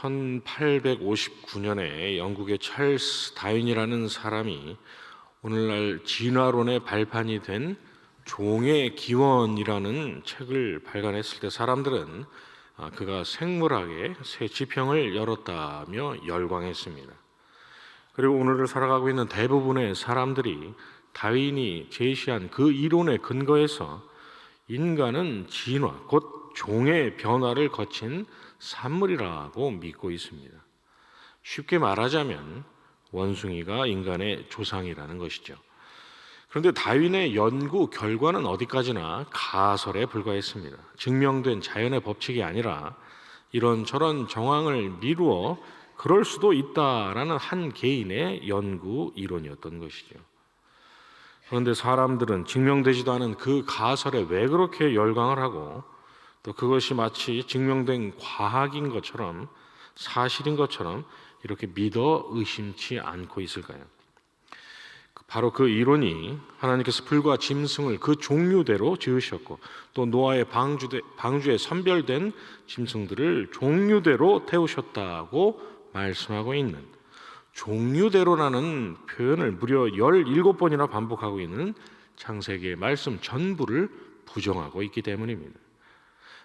1859년에 영국의 찰스 다윈이라는 사람이 오늘날 진화론의 발판이 된 종의 기원이라는 책을 발간했을 때 사람들은 그가 생물학의 새 지평을 열었다며 열광했습니다. 그리고 오늘을 살아가고 있는 대부분의 사람들이 다윈이 제시한 그 이론에 근거해서 인간은 진화, 곧 종의 변화를 거친 산물이라고 믿고 있습니다. 쉽게 말하자면 원숭이가 인간의 조상이라는 것이죠. 그런데 다윈의 연구 결과는 어디까지나 가설에 불과했습니다. 증명된 자연의 법칙이 아니라 이런저런 정황을 미루어 그럴 수도 있다라는 한 개인의 연구 이론이었던 것이죠. 그런데 사람들은 증명되지도 않은 그 가설에 왜 그렇게 열광을 하고 또 그것이 마치 증명된 과학인 것처럼 사실인 것처럼 이렇게 믿어 의심치 않고 있을까요? 바로 그 이론이 하나님께서 풀과 짐승을 그 종류대로 지으셨고 또 노아의 방주에 선별된 짐승들을 종류대로 태우셨다고 말씀하고 있는 종류대로라는 표현을 무려 17번이나 반복하고 있는 창세기의 말씀 전부를 부정하고 있기 때문입니다.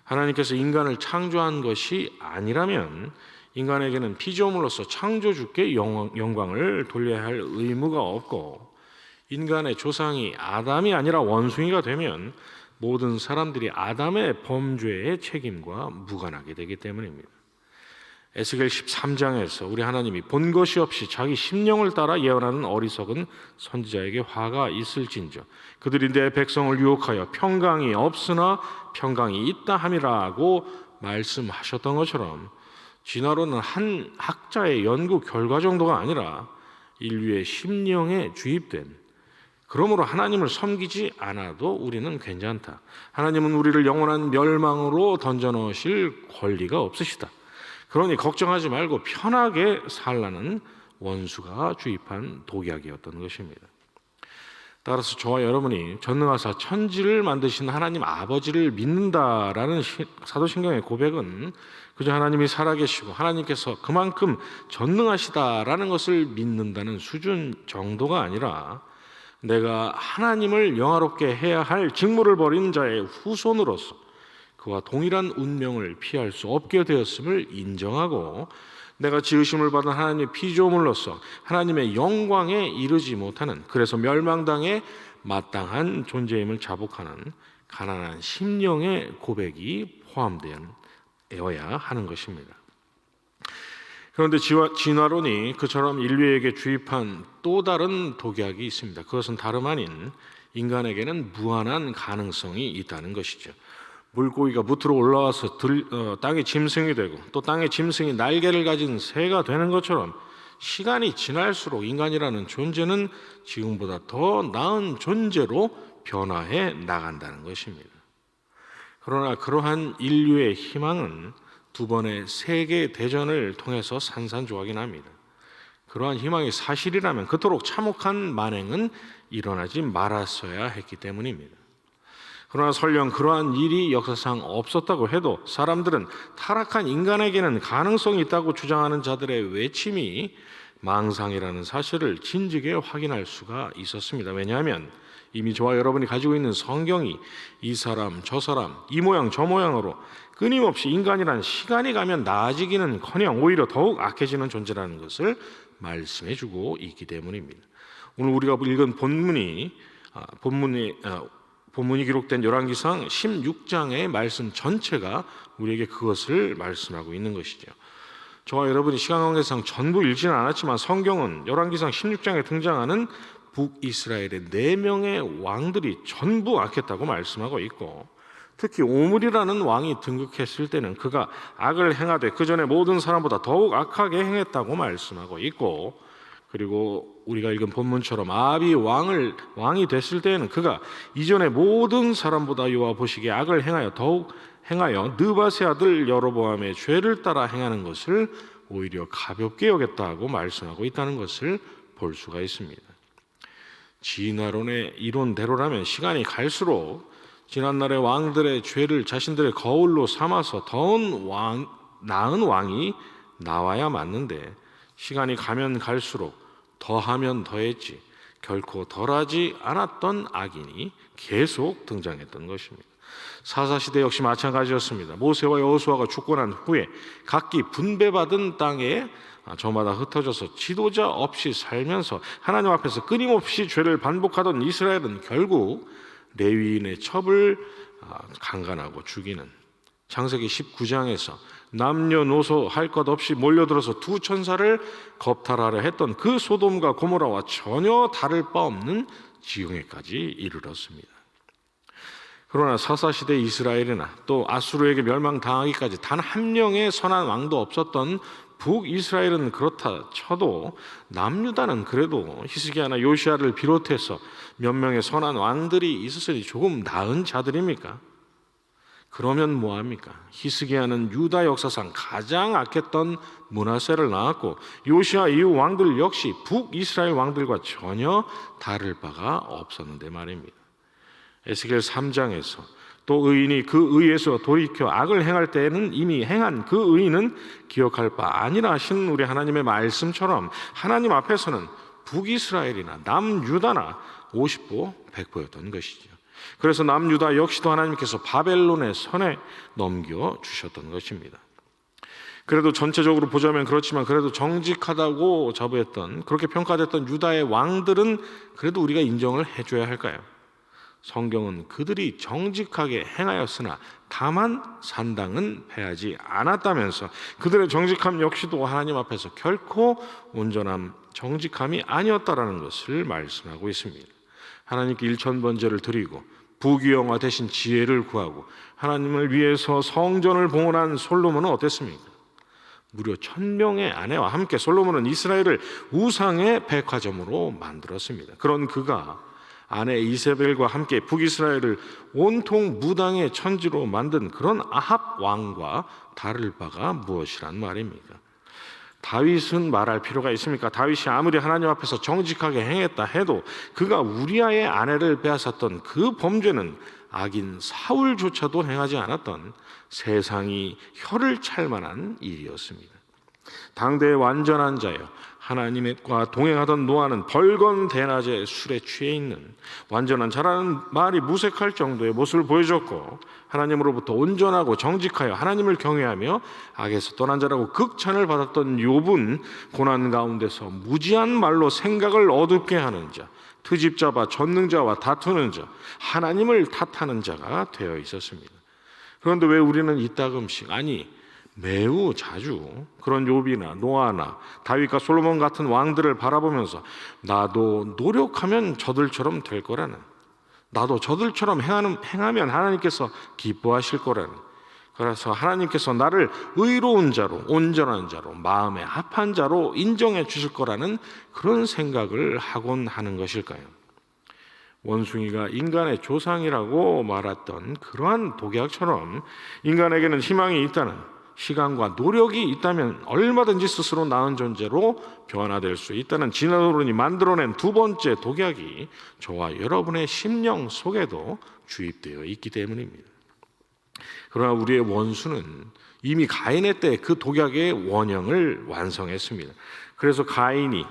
하나님께서 인간을 창조한 것이 아니라면 인간에게는 피조물로서 창조주께 영광을 돌려야 할 의무가 없고 인간의 조상이 아담이 아니라 원숭이가 되면 모든 사람들이 아담의 범죄의 책임과 무관하게 되기 때문입니다. 에스겔 13장에서 우리 하나님이 본 것이 없이 자기 심령을 따라 예언하는 어리석은 선지자에게 화가 있을진저 그들이 내 백성을 유혹하여 평강이 없으나 평강이 있다 함이라고 말씀하셨던 것처럼 진화론은 한 학자의 연구 결과 정도가 아니라 인류의 심령에 주입된 그러므로 하나님을 섬기지 않아도 우리는 괜찮다. 하나님은 우리를 영원한 멸망으로 던져넣으실 권리가 없으시다. 그러니 걱정하지 말고 편하게 살라는 원수가 주입한 독약이었던 것입니다. 따라서 저와 여러분이 전능하사 천지를 만드신 하나님 아버지를 믿는다라는 사도신경의 고백은 그저 하나님이 살아계시고 하나님께서 그만큼 전능하시다라는 것을 믿는다는 수준 정도가 아니라 내가 하나님을 영화롭게 해야 할 직무를 벌인 자의 후손으로서 그와 동일한 운명을 피할 수 없게 되었음을 인정하고 내가 지으심을 받은 하나님의 피조물로서 하나님의 영광에 이르지 못하는 그래서 멸망당에 마땅한 존재임을 자복하는 가난한 심령의 고백이 포함되어야 하는 것입니다. 그런데 진화론이 그처럼 인류에게 주입한 또 다른 독약이 있습니다. 그것은 다름 아닌 인간에게는 무한한 가능성이 있다는 것이죠. 물고기가 무트로 올라와서 땅의 짐승이 되고 또 땅의 짐승이 날개를 가진 새가 되는 것처럼 시간이 지날수록 인간이라는 존재는 지금보다 더 나은 존재로 변화해 나간다는 것입니다. 그러나 그러한 인류의 희망은 두 번의 세계 대전을 통해서 산산조각이 납니다. 그러한 희망이 사실이라면 그토록 참혹한 만행은 일어나지 말았어야 했기 때문입니다. 그러나 설령 그러한 일이 역사상 없었다고 해도 사람들은 타락한 인간에게는 가능성이 있다고 주장하는 자들의 외침이 망상이라는 사실을 진즉에 확인할 수가 있었습니다. 왜냐하면 이미 저와 여러분이 가지고 있는 성경이 이 사람 저 사람 이 모양 저 모양으로 끊임없이 인간이란 시간이 가면 나아지기는커녕 오히려 더욱 악해지는 존재라는 것을 말씀해주고 있기 때문입니다. 오늘 우리가 읽은 본문이 기록된 열왕기상 16장의 말씀 전체가 우리에게 그것을 말씀하고 있는 것이죠. 저와 여러분이 시간 관계상 전부 읽지는 않았지만 성경은 열왕기상 16장에 등장하는 북이스라엘의 4명의 왕들이 전부 악했다고 말씀하고 있고 특히 오므리라는 왕이 등극했을 때는 그가 악을 행하되 그 전에 모든 사람보다 더욱 악하게 행했다고 말씀하고 있고 그리고 우리가 읽은 본문처럼 아합이 왕이 됐을 때에는 그가 이전에 모든 사람보다 여호와 보시기에 악을 더욱 행하여 느바세 아들 여로보암의 죄를 따라 행하는 것을 오히려 가볍게 여겼다고 말씀하고 있다는 것을 볼 수가 있습니다. 진화론의 이론대로라면 시간이 갈수록 지난날의 왕들의 죄를 자신들의 거울로 삼아서 나은 왕이 나와야 맞는데 시간이 가면 갈수록 더하면 더했지 결코 덜하지 않았던 악인이 계속 등장했던 것입니다. 사사시대 역시 마찬가지였습니다. 모세와 여호수아가 죽고 난 후에 각기 분배받은 땅에 저마다 흩어져서 지도자 없이 살면서 하나님 앞에서 끊임없이 죄를 반복하던 이스라엘은 결국 레위인의 첩을 강간하고 죽이는 창세기 19장에서 남녀노소 할 것 없이 몰려들어서 두 천사를 겁탈하려 했던 그 소돔과 고모라와 전혀 다를 바 없는 지경에까지 이르렀습니다. 그러나 사사시대 이스라엘이나 또 아수르에게 멸망당하기까지 단 한 명의 선한 왕도 없었던 북이스라엘은 그렇다 쳐도 남유다는 그래도 히스기야나 요시야를 비롯해서 몇 명의 선한 왕들이 있었으니 조금 나은 자들입니까? 그러면 뭐합니까? 히스기야는 유다 역사상 가장 악했던 므낫세를 낳았고 요시야 이후 왕들 역시 북이스라엘 왕들과 전혀 다를 바가 없었는데 말입니다. 에스겔 3장에서 또 의인이 그 의에서 돌이켜 악을 행할 때에는 이미 행한 그 의인은 기억할 바 아니라 하신 우리 하나님의 말씀처럼 하나님 앞에서는 북이스라엘이나 남유다나 50보 100보였던 것이죠. 그래서 남유다 역시도 하나님께서 바벨론의 손에 넘겨주셨던 것입니다. 그래도 전체적으로 보자면 그렇지만 그래도 정직하다고 자부했던 그렇게 평가됐던 유다의 왕들은 그래도 우리가 인정을 해줘야 할까요? 성경은 그들이 정직하게 행하였으나 다만 산당은 패하지 않았다면서 그들의 정직함 역시도 하나님 앞에서 결코 온전함, 정직함이 아니었다라는 것을 말씀하고 있습니다. 하나님께 일천번제를 드리고 부귀영화 대신 지혜를 구하고 하나님을 위해서 성전을 봉헌한 솔로몬은 어땠습니까? 무려 1000명의 아내와 함께 솔로몬은 이스라엘을 우상의 백화점으로 만들었습니다. 그런 그가 아내 이세벨과 함께 북이스라엘을 온통 무당의 천지로 만든 그런 아합 왕과 다를 바가 무엇이란 말입니까? 다윗은 말할 필요가 있습니까? 다윗이 아무리 하나님 앞에서 정직하게 행했다 해도 그가 우리아의 아내를 빼앗았던 그 범죄는 악인 사울조차도 행하지 않았던 세상이 혀를 찰 만한 일이었습니다. 당대의 완전한 자여 하나님과 동행하던 노아는 벌건 대낮에 술에 취해 있는 완전한 자라는 말이 무색할 정도의 모습을 보여줬고 하나님으로부터 온전하고 정직하여 하나님을 경외하며 악에서 떠난 자라고 극찬을 받았던 욥은 고난 가운데서 무지한 말로 생각을 어둡게 하는 자, 트집잡아 전능자와 다투는 자, 하나님을 탓하는 자가 되어 있었습니다. 그런데 왜 우리는 이따금씩 아니 매우 자주 그런 욥이나 노아나 다윗과 솔로몬 같은 왕들을 바라보면서 나도 노력하면 저들처럼 될 거라는, 나도 저들처럼 행하면 하나님께서 기뻐하실 거라는, 그래서 하나님께서 나를 의로운 자로, 온전한 자로, 마음에 합한 자로 인정해 주실 거라는 그런 생각을 하곤 하는 것일까요? 원숭이가 인간의 조상이라고 말했던 그러한 독약처럼 인간에게는 희망이 있다는, 시간과 노력이 있다면 얼마든지 스스로 나은 존재로 변화될 수 있다는 진화론이 만들어낸 두 번째 독약이 저와 여러분의 심령 속에도 주입되어 있기 때문입니다. 그러나 우리의 원수는 이미 가인의 때 그 독약의 원형을 완성했습니다. 그래서 가인이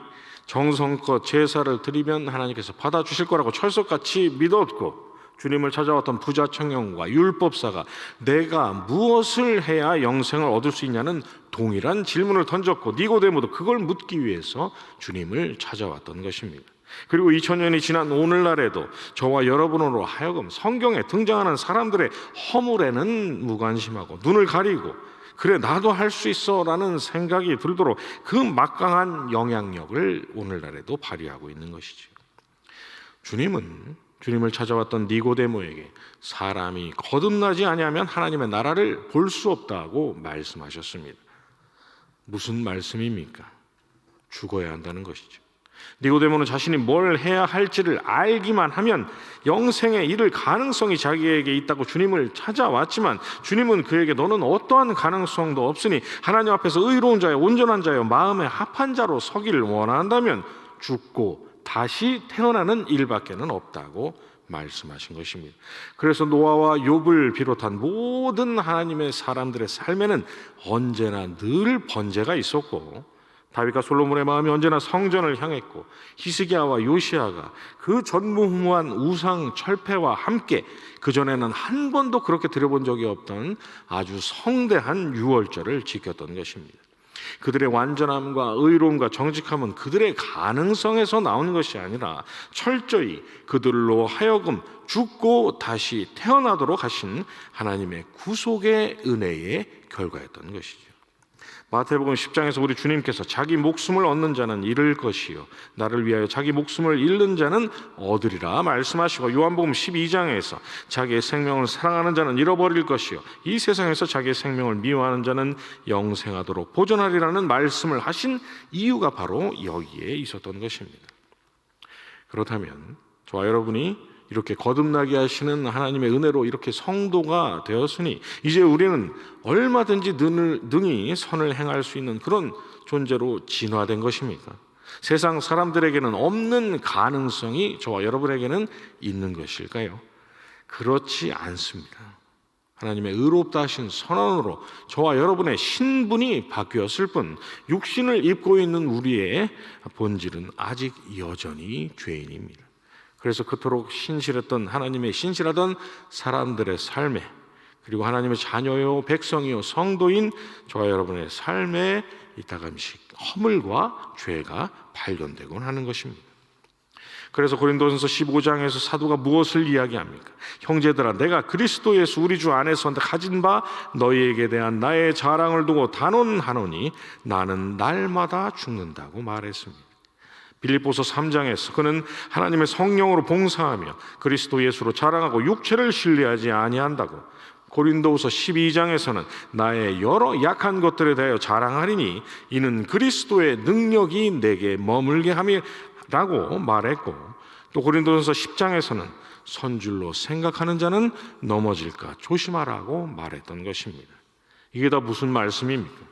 정성껏 제사를 드리면 하나님께서 받아주실 거라고 철석같이 믿었고, 주님을 찾아왔던 부자 청년과 율법사가 내가 무엇을 해야 영생을 얻을 수 있냐는 동일한 질문을 던졌고 니고데모도 그걸 묻기 위해서 주님을 찾아왔던 것입니다. 그리고 2000년이 지난 오늘날에도 저와 여러분으로 하여금 성경에 등장하는 사람들의 허물에는 무관심하고 눈을 가리고 그래 나도 할 수 있어 라는 생각이 들도록 그 막강한 영향력을 오늘날에도 발휘하고 있는 것이죠. 주님을 찾아왔던 니고데모에게 사람이 거듭나지 아니하면 하나님의 나라를 볼 수 없다고 말씀하셨습니다. 무슨 말씀입니까? 죽어야 한다는 것이죠. 니고데모는 자신이 뭘 해야 할지를 알기만 하면 영생에 이를 가능성이 자기에게 있다고 주님을 찾아왔지만 주님은 그에게 너는 어떠한 가능성도 없으니 하나님 앞에서 의로운 자여 온전한 자여 마음에 합한 자로 서기를 원한다면 죽고 다시 태어나는 일밖에는 없다고 말씀하신 것입니다. 그래서 노아와 욥을 비롯한 모든 하나님의 사람들의 삶에는 언제나 늘 번제가 있었고, 다윗과 솔로몬의 마음이 언제나 성전을 향했고, 히스기야와 요시야가 그 전무후무한 우상 철폐와 함께 그전에는 한 번도 그렇게 드려본 적이 없던 아주 성대한 유월절을 지켰던 것입니다. 그들의 완전함과 의로움과 정직함은 그들의 가능성에서 나오는 것이 아니라 철저히 그들로 하여금 죽고 다시 태어나도록 하신 하나님의 구속의 은혜의 결과였던 것이죠. 마태복음 10장에서 우리 주님께서 자기 목숨을 얻는 자는 잃을 것이요 나를 위하여 자기 목숨을 잃는 자는 얻으리라 말씀하시고, 요한복음 12장에서 자기의 생명을 사랑하는 자는 잃어버릴 것이요 이 세상에서 자기의 생명을 미워하는 자는 영생하도록 보존하리라는 말씀을 하신 이유가 바로 여기에 있었던 것입니다. 그렇다면 저와 여러분이 이렇게 거듭나게 하시는 하나님의 은혜로 이렇게 성도가 되었으니 이제 우리는 얼마든지 능히 선을 행할 수 있는 그런 존재로 진화된 것입니까? 세상 사람들에게는 없는 가능성이 저와 여러분에게는 있는 것일까요? 그렇지 않습니다. 하나님의 의롭다 하신 선언으로 저와 여러분의 신분이 바뀌었을 뿐 육신을 입고 있는 우리의 본질은 아직 여전히 죄인입니다. 그래서 그토록 신실했던 하나님의 신실하던 사람들의 삶에, 그리고 하나님의 자녀요 백성이요 성도인 저와 여러분의 삶에 이따금씩 허물과 죄가 발견되곤 하는 것입니다. 그래서 고린도전서 15장에서 사도가 무엇을 이야기합니까? 형제들아, 내가 그리스도 예수 우리 주 안에서 가진 바 너희에게 대한 나의 자랑을 두고 단언하노니 나는 날마다 죽는다고 말했습니다. 빌립보서 3장에서 그는 하나님의 성령으로 봉사하며 그리스도 예수로 자랑하고 육체를 신뢰하지 아니한다고, 고린도후서 12장에서는 나의 여러 약한 것들에 대하여 자랑하리니 이는 그리스도의 능력이 내게 머물게 함이라고 말했고, 또 고린도전서 10장에서는 선줄로 생각하는 자는 넘어질까 조심하라고 말했던 것입니다. 이게 다 무슨 말씀입니까?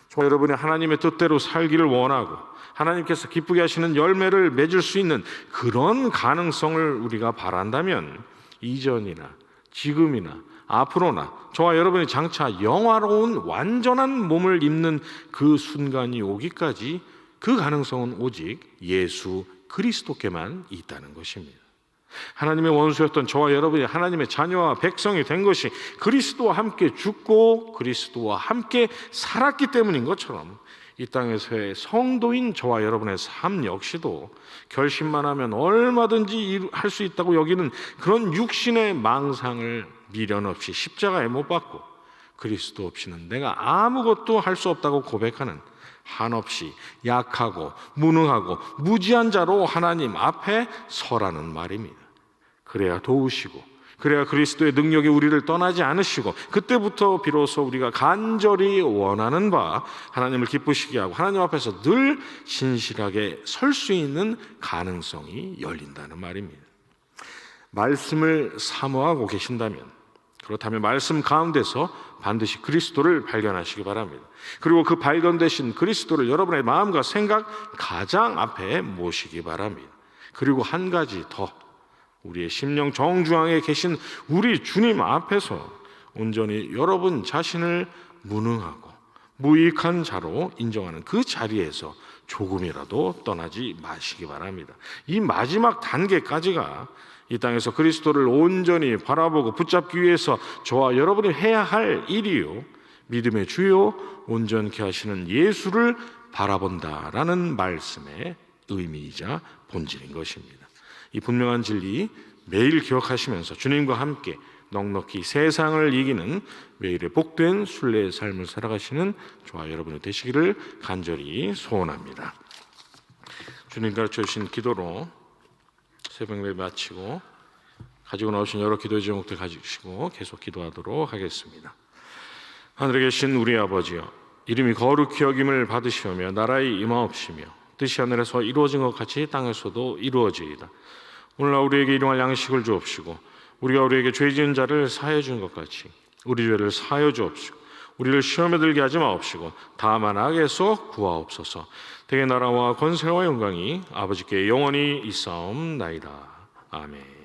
저 여러분이 하나님의 뜻대로 살기를 원하고 하나님께서 기쁘게 하시는 열매를 맺을 수 있는 그런 가능성을 우리가 바란다면 이전이나 지금이나 앞으로나 저와 여러분이 장차 영화로운 완전한 몸을 입는 그 순간이 오기까지 그 가능성은 오직 예수 그리스도께만 있다는 것입니다. 하나님의 원수였던 저와 여러분이 하나님의 자녀와 백성이 된 것이 그리스도와 함께 죽고 그리스도와 함께 살았기 때문인 것처럼 이 땅에서의 성도인 저와 여러분의 삶 역시도 결심만 하면 얼마든지 할 수 있다고 여기는 그런 육신의 망상을 미련 없이 십자가에 못 박고 그리스도 없이는 내가 아무것도 할 수 없다고 고백하는 한없이 약하고 무능하고 무지한 자로 하나님 앞에 서라는 말입니다. 그래야 도우시고, 그래야 그리스도의 능력이 우리를 떠나지 않으시고, 그때부터 비로소 우리가 간절히 원하는 바 하나님을 기쁘시게 하고 하나님 앞에서 늘 신실하게 설 수 있는 가능성이 열린다는 말입니다. 말씀을 사모하고 계신다면, 그렇다면 말씀 가운데서 반드시 그리스도를 발견하시기 바랍니다. 그리고 그 발견되신 그리스도를 여러분의 마음과 생각 가장 앞에 모시기 바랍니다. 그리고 한 가지 더, 우리의 심령 정중앙에 계신 우리 주님 앞에서 온전히 여러분 자신을 무능하고 무익한 자로 인정하는 그 자리에서 조금이라도 떠나지 마시기 바랍니다. 이 마지막 단계까지가 이 땅에서 그리스도를 온전히 바라보고 붙잡기 위해서 저와 여러분이 해야 할 일이요, 믿음의 주요 온전케 하시는 예수를 바라본다라는 말씀의 의미이자 본질인 것입니다. 이 분명한 진리 매일 기억하시면서 주님과 함께 넉넉히 세상을 이기는 매일의 복된 순례의 삶을 살아가시는 저와 여러분이 되시기를 간절히 소원합니다. 주님 가르쳐 주신 기도로 새벽 예배 마치고 가지고 나오신 여러 기도의 제목들 가지시고 계속 기도하도록 하겠습니다. 하늘에 계신 우리 아버지여, 이름이 거룩히 여김을 받으시오며 나라의 임하옵시며 뜻이 하늘에서 이루어진 것 같이 땅에서도 이루어지이다. 오늘날 우리에게 일용할 양식을 주옵시고 우리가 우리에게 죄 지은 자를 사하여 준 것 같이 우리 죄를 사하여 주옵시고 우리를 시험에 들게 하지 마옵시고 다만 악에서 구하옵소서. 대개 나라와 권세와 영광이 아버지께 영원히 있사옵나이다. 아멘.